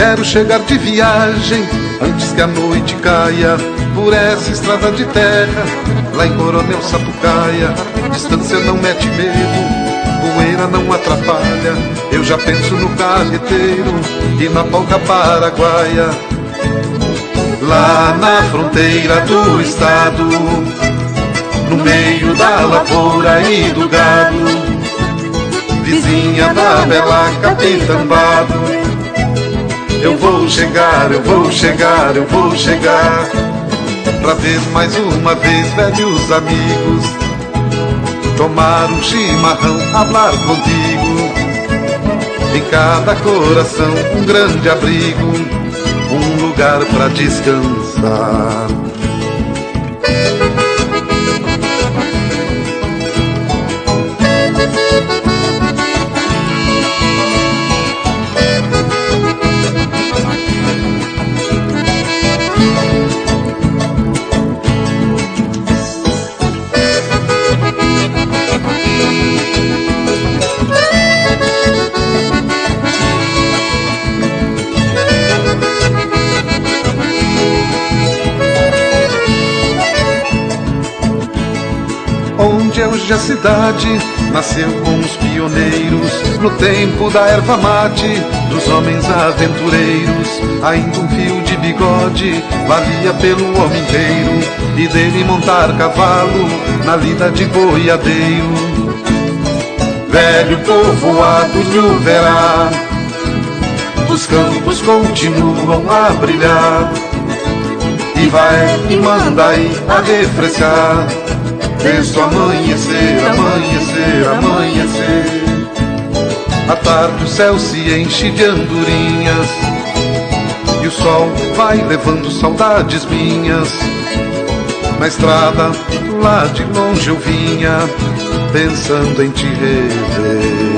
Quero chegar de viagem antes que a noite caia por essa estrada de terra, lá em Coronel Sapucaia. Distância não mete medo, poeira não atrapalha. Eu já penso no carreteiro e na polca paraguaia. Lá na fronteira do estado, no meio da lavoura e do gado, vizinha da bela Capitambado. Eu vou chegar, eu vou chegar, eu vou chegar, pra ver mais uma vez velhos amigos, tomar um chimarrão, hablar contigo. Em cada coração um grande abrigo, um lugar pra descansar. Onde é hoje a cidade nasceu com os pioneiros, no tempo da erva mate dos homens aventureiros. Ainda um fio de bigode valia pelo homem inteiro, e dele montar cavalo na lida de boiadeiro. Velho povoado lhe verá, os campos continuam a brilhar, e vai e manda aí a refrescar. Desde o amanhecer, amanhecer, amanhecer. À tarde o céu se enche de andorinhas, e o sol vai levando saudades minhas. Na estrada, lá de longe eu vinha, pensando em te rever.